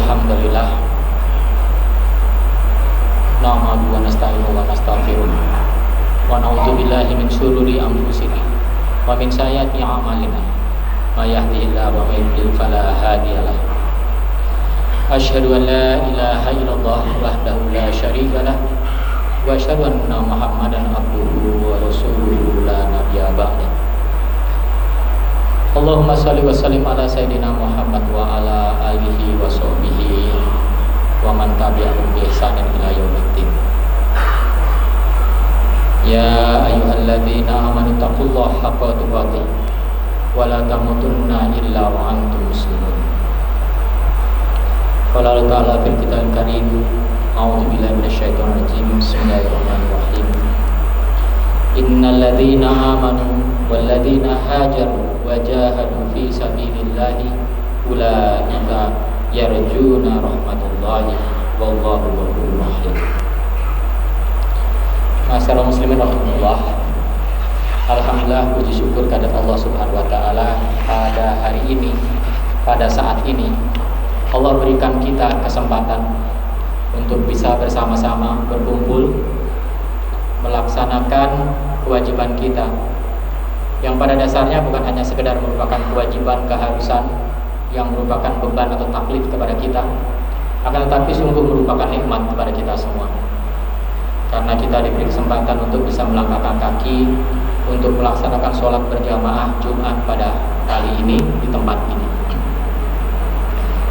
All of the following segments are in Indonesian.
Innalhamdulillah nahmaduhu wa nasta'inuhu wa nastaghfiruh wa na'udzu billahi min syururi anfusina wa min sayyiati a'malina may yahdihillahu wa may yudlil fala hadiyalah. Asyhadu an la ilaha illallah wahdahu la syarika lah wa asyhadu anna Muhammadan abduhu wa rasuluhu la nabiyya ba'da. Allahumma shalli wa sallim ala sayyidina Muhammad wa ala alihi wa sahbihi wa man tabi'ahum bi ihsanin ila yaumiddin. Ya ayyuhalladzina amanu taqullaha haqqa tuqatih wa la tamutunna illa wa antum muslimun. Qala ta'ala fil kitabil karim, a'udzu billahi minasyaitonir rajim. Bismillahirrahmanirrahim. Innal ladzina amanu wal ladzina hajaru wa jahadu fi sabilillahi ulaika yarjuna rahmatullahi wallahu ghafurur rahim. Masyaallah muslimin rahimahullah. Alhamdulillah, puji syukur kepada Allah Subhanahu wa taala pada hari ini, pada saat ini Allah berikan kita kesempatan untuk bisa bersama-sama berkumpul melaksanakan kewajiban kita yang pada dasarnya bukan hanya sekedar merupakan kewajiban keharusan yang merupakan beban atau taklif kepada kita, akan tetapi sungguh merupakan nikmat kepada kita semua, karena kita diberi kesempatan untuk bisa melangkahkan kaki untuk melaksanakan sholat berjamaah Jumat pada kali ini di tempat ini.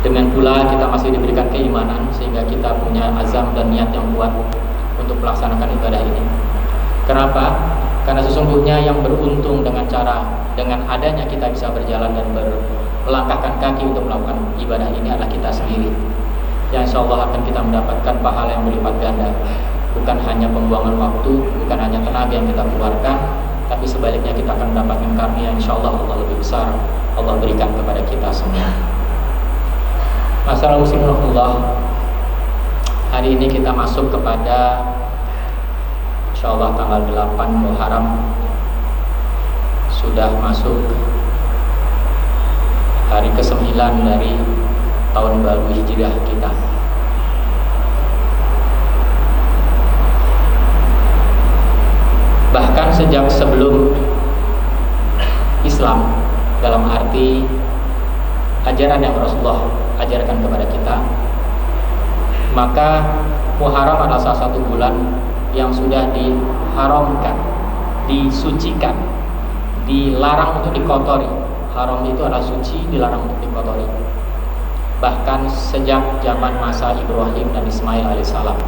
Dengan pula kita masih diberikan keimanan sehingga kita punya azam dan niat yang kuat untuk melaksanakan ibadah ini. Kenapa? Karena sesungguhnya yang beruntung dengan adanya kita bisa berjalan dan melangkahkan kaki untuk melakukan ibadah ini adalah kita sendiri, yang insya Allah akan kita mendapatkan pahala yang berlipat ganda. Bukan hanya pembuangan waktu, bukan hanya tenaga yang kita keluarkan, tapi sebaliknya kita akan mendapatkan karunia insya Allah lebih besar Allah berikan kepada kita semua. Masalah muslimullah, hari ini kita masuk kepada insyaallah tanggal 8 Muharram, sudah masuk hari ke-9 dari tahun baru Hijriah kita. Bahkan sejak sebelum Islam, dalam arti ajaran yang Rasulullah ajarkan kepada kita, maka Muharram adalah salah satu bulan yang sudah diharamkan, disucikan, dilarang untuk dikotori. Haram itu adalah suci, dilarang untuk dikotori. Bahkan sejak zaman masa Ibrahim dan Ismail alaihissalam,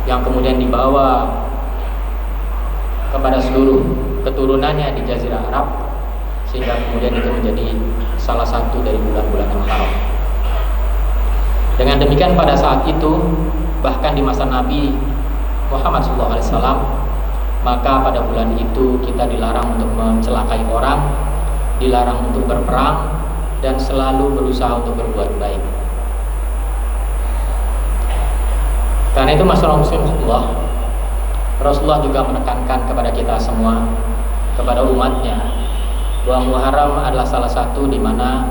yang kemudian dibawa kepada seluruh keturunannya di Jazirah Arab, sehingga kemudian itu menjadi salah satu dari bulan-bulan yang haram. Dengan demikian pada saat itu, bahkan di masa Nabi Muhammad SAW, maka pada bulan itu kita dilarang untuk mencelakai orang, dilarang untuk berperang, dan selalu berusaha untuk berbuat baik. Karena itu masalah muslimullah, Rasulullah juga menekankan kepada kita semua, kepada umatnya, bahwa Muharram adalah salah satu di mana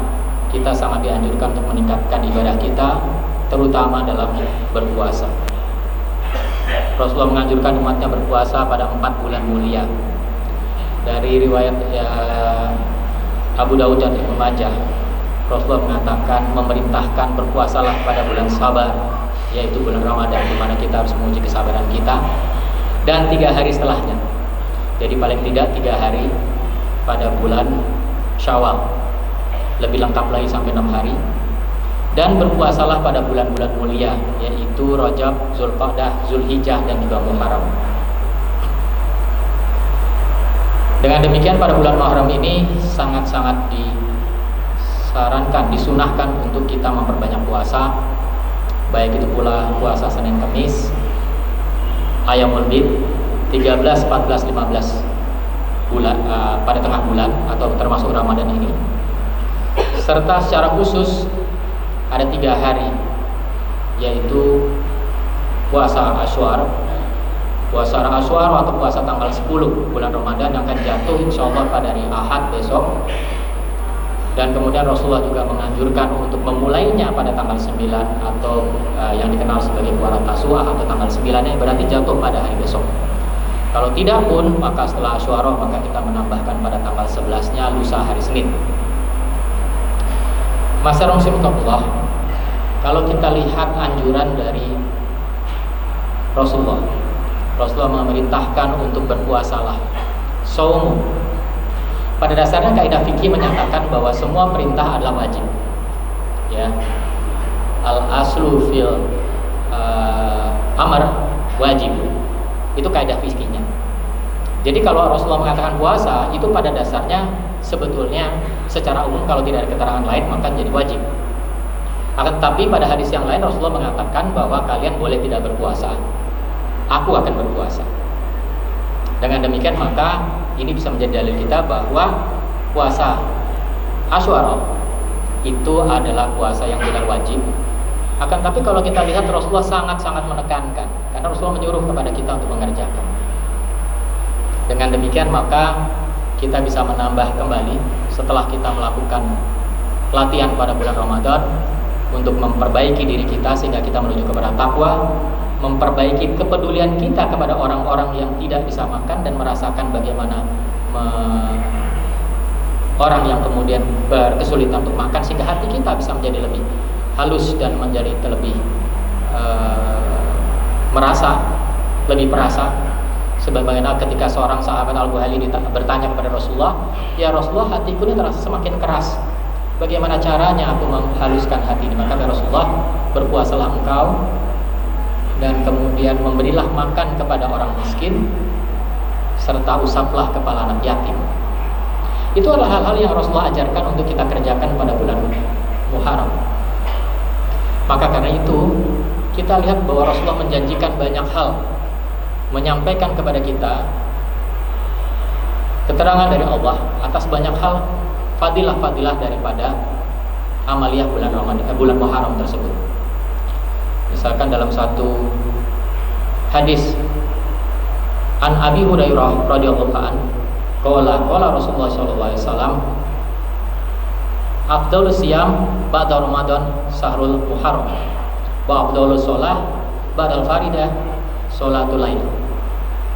kita sangat dianjurkan untuk meningkatkan ibadah kita, terutama dalam berpuasa. Rasulullah menganjurkan umatnya berpuasa pada 4 bulan mulia. Dari riwayat Abu Dawud dan Ibnu Majah, Rasulullah mengatakan, memerintahkan berpuasalah pada bulan Sabar, yaitu bulan Ramadan, di mana kita harus menguji kesabaran kita, dan 3 hari setelahnya. Jadi paling tidak 3 hari pada bulan Syawal, lebih lengkap lagi sampai 6 hari. Dan berpuasalah pada bulan-bulan mulia, yaitu Rajab, Zulqa'dah, Zulhijjah, dan juga Muharram. Dengan demikian pada bulan Muharram ini sangat-sangat disarankan, disunahkan untuk kita memperbanyak puasa, baik itu pula puasa Senin Kamis, Ayyamul Bid, 13, 14, 15 bulan, pada tengah bulan atau termasuk Ramadan ini. Serta secara khusus ada 3 hari, yaitu puasa Asyura, puasa Asyura atau puasa tanggal 10 bulan Ramadan yang akan jatuh insyaallah pada hari Ahad besok, Dan kemudian Rasulullah juga menganjurkan untuk memulainya pada tanggal 9 atau yang dikenal sebagai puasa Tasu'a atau tanggal 9-nya berarti jatuh pada hari besok. Kalau tidak pun maka setelah Asyura maka kita menambahkan pada tanggal 11-nya lusa hari Senin. Masyarul Rasulullah, kalau kita lihat anjuran dari Rasulullah memerintahkan untuk berpuasalah, saumu. Pada dasarnya kaidah fikih menyatakan bahwa semua perintah adalah wajib. Ya, al aslu fil amr wajib. Itu kaidah fikihnya. Jadi kalau Rasulullah mengatakan puasa, itu pada dasarnya sebetulnya secara umum kalau tidak ada keterangan lain maka jadi wajib. Akan tetapi pada hadis yang lain Rasulullah mengatakan bahwa kalian boleh tidak berpuasa, aku akan berpuasa. Dengan demikian maka ini bisa menjadi dalil kita bahwa puasa Asyura itu adalah puasa yang tidak wajib. Akan tapi kalau kita lihat Rasulullah sangat-sangat menekankan, karena Rasulullah menyuruh kepada kita untuk mengerjakan. Dengan demikian maka kita bisa menambah kembali setelah kita melakukan latihan pada bulan Ramadan untuk memperbaiki diri kita sehingga kita menuju kepada takwa, memperbaiki kepedulian kita kepada orang-orang yang tidak bisa makan dan merasakan bagaimana orang yang kemudian berkesulitan untuk makan, sehingga hati kita bisa menjadi lebih halus dan menjadi lebih lebih perasa. Sebagaimana ketika seorang sahabat Al-Buhali bertanya kepada Rasulullah, ya Rasulullah, hatiku ini terasa semakin keras, bagaimana caranya aku menghaluskan hati ini? Maka Rasulullah, berpuasalah engkau dan kemudian memberilah makan kepada orang miskin serta usaplah kepala anak yatim. Itu adalah hal-hal yang Rasulullah ajarkan untuk kita kerjakan pada bulan Muharram. Maka karena itu kita lihat bahwa Rasulullah menjanjikan banyak hal, menyampaikan kepada kita keterangan dari Allah atas banyak hal, fadilah-fadilah daripada amaliyah bulan Muharram tersebut. Misalkan dalam satu hadis an Abi Hurairah radhiyallahu anhu qala Rasulullah sallallahu alaihi wasallam afdhalus siyam ba'da Ramadan sahrul Muharram wa afdhalus shalah ba'dal faridah sholatul lail.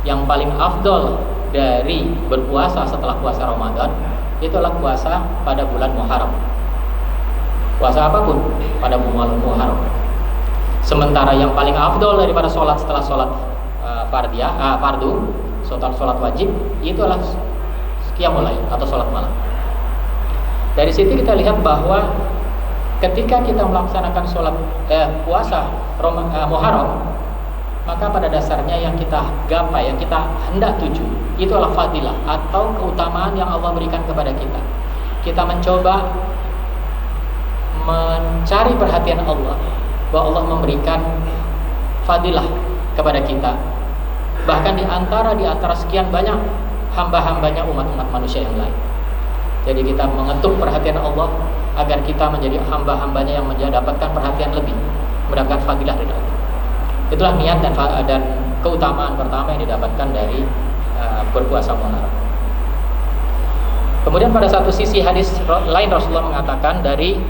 Yang paling afdol dari berpuasa setelah puasa Ramadan itulah puasa pada bulan Muharram. Puasa apapun pada bulan Muharram. Sementara yang paling afdol daripada sholat setelah sholat fardu, sholat wajib, itu adalah qiyamul lail atau sholat malam. Dari situ kita lihat bahwa ketika kita melaksanakan puasa Muharram, maka pada dasarnya yang kita gapai, yang kita hendak tuju, itu adalah fadilah atau keutamaan yang Allah berikan kepada kita. Kita mencoba mencari perhatian Allah, bahwa Allah memberikan fadilah kepada kita. Bahkan di antara sekian banyak hamba-hambanya umat-umat manusia yang lain. Jadi kita mengetuk perhatian Allah agar kita menjadi hamba-hambanya yang mendapatkan perhatian lebih, mendapatkan fadilah dari Allah. Itulah niat dan keutamaan pertama yang didapatkan dari berpuasa Muharram. Kemudian pada satu sisi hadis lain Rasulullah mengatakan dari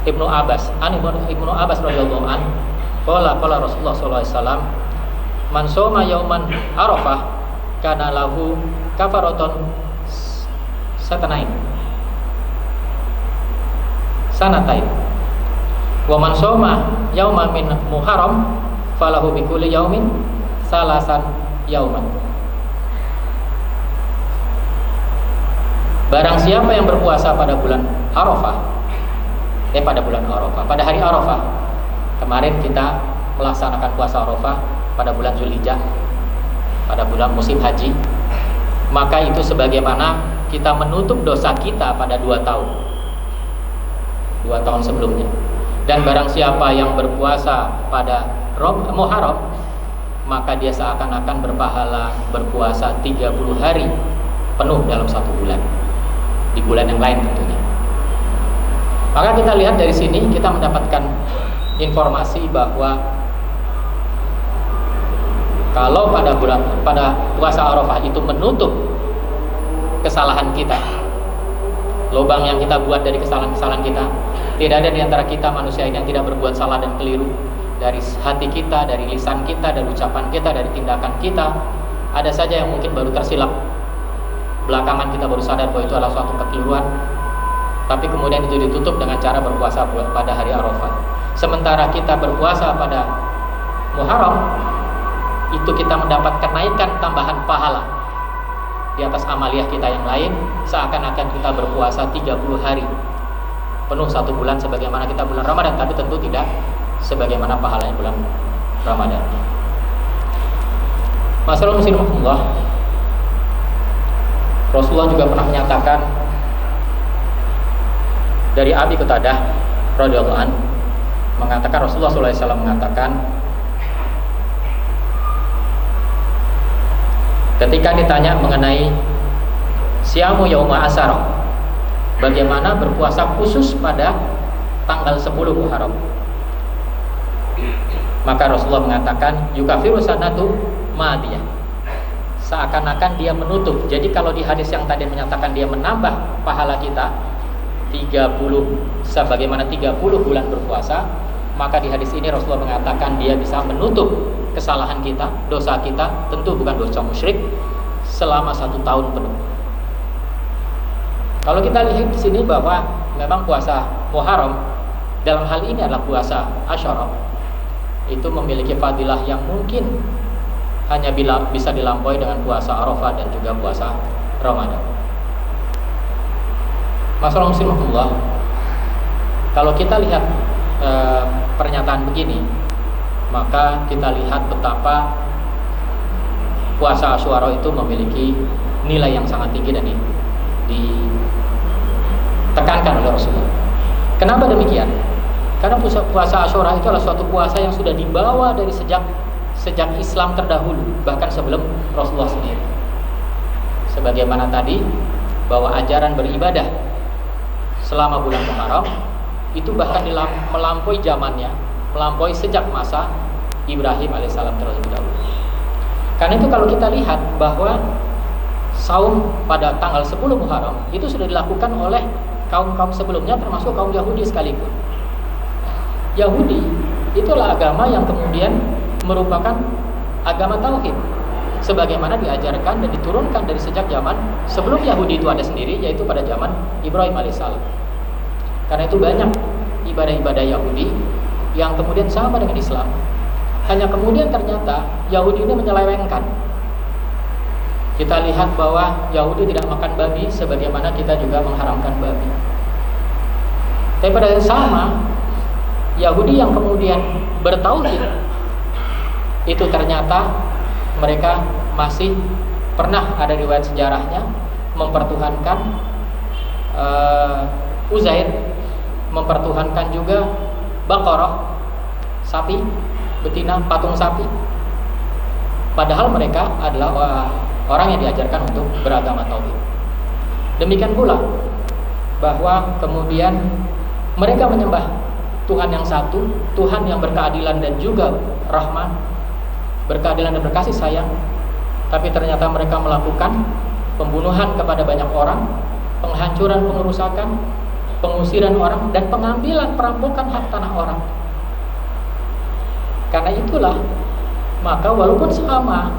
Ibnu Abbas radhiyallahu anhu, qala Rasulullah sallallahu alaihi wasallam, man shoma yauman Arafah kana lahu kafaratun sanatain wa man shoma yauman min Muharram falahu bi kulli yaumin salasan yauman. Barang siapa yang berpuasa pada bulan Arafah, pada hari Arafah. Kemarin kita melaksanakan puasa Arafah pada bulan Zulhijjah, pada bulan musim haji. Maka itu sebagaimana kita menutup dosa kita pada 2 tahun sebelumnya. Dan barang siapa yang berpuasa pada Muharram, maka dia seakan-akan berpahala berpuasa 30 hari penuh dalam 1 bulan, di bulan yang lain tentunya. Maka kita lihat dari sini kita mendapatkan informasi bahwa kalau pada puasa Arafah itu menutup kesalahan kita, lubang yang kita buat dari kesalahan-kesalahan kita. Tidak ada di antara kita manusia ini yang tidak berbuat salah dan keliru. Dari hati kita, dari lisan kita, dari ucapan kita, dari tindakan kita. Ada saja yang mungkin baru tersilap, belakangan kita baru sadar bahwa itu adalah suatu kekeliruan, tapi kemudian itu ditutup dengan cara berpuasa pada hari Arafah. Sementara kita berpuasa pada Muharram, itu kita mendapat kenaikan tambahan pahala di atas amaliyah kita yang lain, seakan-akan kita berpuasa 30 hari penuh 1 bulan sebagaimana kita bulan Ramadan, tapi tentu tidak sebagaimana pahala bulan Ramadan. Masalah muslimullah, Rasulullah juga pernah menyatakan dari Abi Qatadah radhiyallahu an, mengatakan Rasulullah SAW mengatakan, ketika ditanya mengenai siyamu yauma asyara, bagaimana berpuasa khusus pada tanggal 10 Muharram, maka Rasulullah mengatakan yukafiru sanatu madiyah, seakan-akan dia menutup. Jadi kalau di hadis yang tadi menyatakan dia menambah pahala kita 30 sebagaimana 30 bulan berpuasa, maka di hadis ini Rasulullah mengatakan dia bisa menutup kesalahan kita, dosa kita, tentu bukan dosa musyrik, selama 1 tahun penuh. Kalau kita lihat di sini bahwa memang puasa Muharram dalam hal ini adalah puasa Asyura, itu memiliki fadilah yang mungkin hanya bisa dilampaui dengan puasa Arafah dan juga puasa Ramadan. Masalah muslimullah, kalau kita lihat pernyataan begini, maka kita lihat betapa puasa Asyura itu memiliki nilai yang sangat tinggi dan ditekankan oleh Rasulullah. Kenapa demikian? Karena puasa Asyura itu adalah suatu puasa yang sudah dibawa dari sejak Islam terdahulu, bahkan sebelum Rasulullah sendiri. Sebagaimana tadi bahwa ajaran beribadah selama bulan Muharram itu bahkan melampaui zamannya, melampaui sejak masa Ibrahim alaihissalam terlebih dahulu. Karena itu kalau kita lihat bahwa saum pada tanggal 10 Muharram itu sudah dilakukan oleh kaum-kaum sebelumnya, termasuk kaum Yahudi sekalipun. Yahudi itulah agama yang kemudian merupakan agama tauhid, sebagaimana diajarkan dan diturunkan dari sejak zaman sebelum Yahudi itu ada sendiri, yaitu pada zaman Ibrahim alaihissalam. Karena itu banyak ibadah-ibadah Yahudi yang kemudian sama dengan Islam, hanya kemudian ternyata Yahudi ini menyelewengkan. Kita lihat bahwa Yahudi tidak makan babi sebagaimana kita juga mengharamkan babi. Tapi pada saat yang sama, Yahudi yang kemudian bertauhid itu ternyata mereka masih pernah ada riwayat sejarahnya mempertuhankan Uzair, mempertuhankan juga Baqarah, sapi betina, patung sapi. Padahal mereka adalah orang yang diajarkan untuk beragama tauhid. Demikian pula bahwa kemudian mereka menyembah Tuhan yang satu, Tuhan yang berkeadilan dan juga Rahman, berkeadilan dan berkasih sayang. Tapi ternyata mereka melakukan pembunuhan kepada banyak orang, penghancuran, pengerusakan, pengusiran orang, dan pengambilan, perampokan hak tanah orang. Karena itulah, maka walaupun sama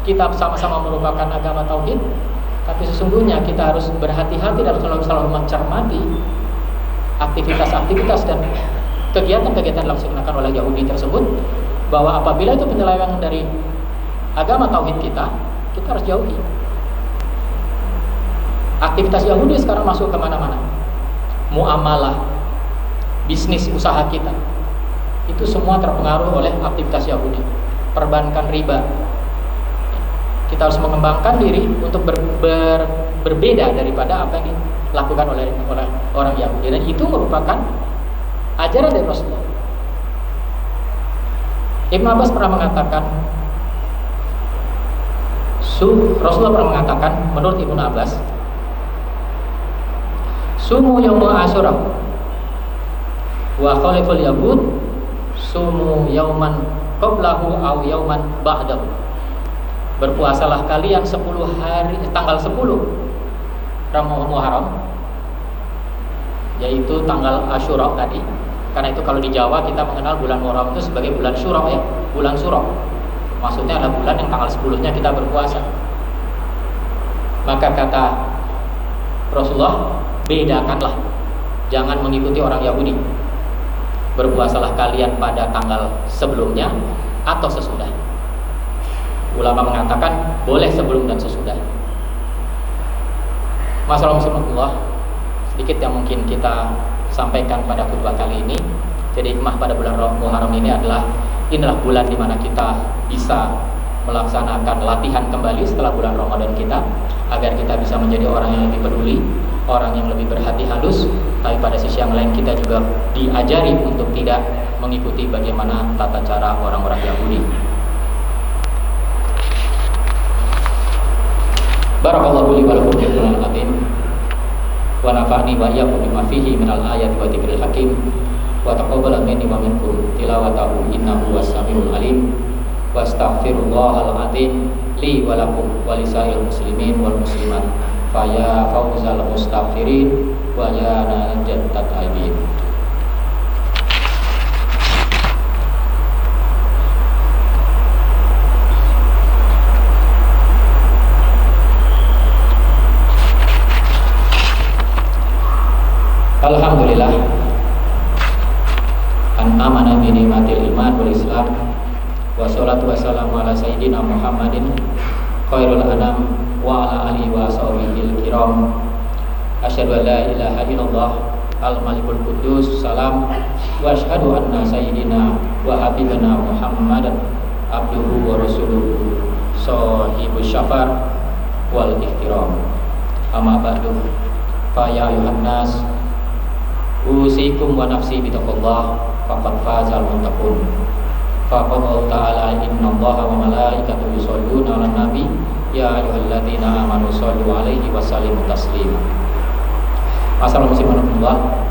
kita sama-sama merupakan agama tauhid, tapi sesungguhnya kita harus berhati-hati dan selalu mencermati aktivitas-aktivitas dan kegiatan-kegiatan yang dilaksanakan oleh Yahudi tersebut, bahwa apabila itu penyelewengan dari agama tauhid kita harus jauhi. Aktivitas Yahudi sekarang masuk kemana-mana, muamalah, bisnis, usaha kita, itu semua terpengaruh oleh aktivitas Yahudi. Perbankan, riba. Kita harus mengembangkan diri untuk berbeda daripada apa yang dilakukan oleh orang Yahudi, dan itu merupakan ajaran dari Rasulullah. Ibnu Abbas pernah mengatakan, Rasulullah pernah mengatakan, menurut Ibnu Abbas, sumu yauma asyura wa khaliful yahud sumu yauman qablahu aw yauman ba'dahu. Berpuasalah kalian 10 hari tanggal 10 Muharram yaitu tanggal Asyura tadi. Karena itu kalau di Jawa kita mengenal bulan Muharram itu sebagai bulan Syura ya, bulan Syura. Maksudnya adalah bulan yang tanggal 10-nya kita berpuasa. Maka kata Rasulullah, bedakanlah, jangan mengikuti orang Yahudi. Berpuasalah kalian pada tanggal sebelumnya atau sesudah. Ulama mengatakan boleh sebelum dan sesudah. Masalah muslimullah, sedikit yang mungkin kita sampaikan pada khutbah kali ini. Jadi hikmah pada bulan Muharram ini adalah, inilah bulan di mana kita bisa melaksanakan latihan kembali setelah bulan Ramadan kita, agar kita bisa menjadi orang yang lebih peduli, orang yang lebih berhati halus. Tapi pada sisi yang lain kita juga diajari untuk tidak mengikuti bagaimana tata cara orang-orang Yahudi. Barakallahu li wa lakum fil Qur'anil azim wa nafa'ni wa iyyakum bima fihi minal ayati wa dzikril hakim wa taqabbal minni wa minkum tilawatahu innahu was-sami'ul alim wa astaghfirullahal azim li wa lakum wa lisa'il muslimin wal muslimat fa ya fawzal mustaghfirin wa ya najat taibin. Alhamdulillah, an-amana bi ni'matil iman wal islam, wa salatu wassalamu ala sayyidina Muhammadin khairul anam wa ala alihi wa sahbihi kiram. Asyhadu an la ilaha illallah al-malikul quddus salam, wa asyhadu anna sayyidina wa habibana Muhammadan abduhu wa rasuluhu sahibus syafar wal ihtiram. Amma ba'du, fa ya ayuhan nas usikum wa nafsi bitaqullah faqad fazal muttaqun. Faqala ta'ala innallaha wa malaikatahu yusholluna 'alan nabi ya ayyuhalladzina amanu shollu 'alaihi wa sallimu taslima. Assalamualaikum warahmatullahi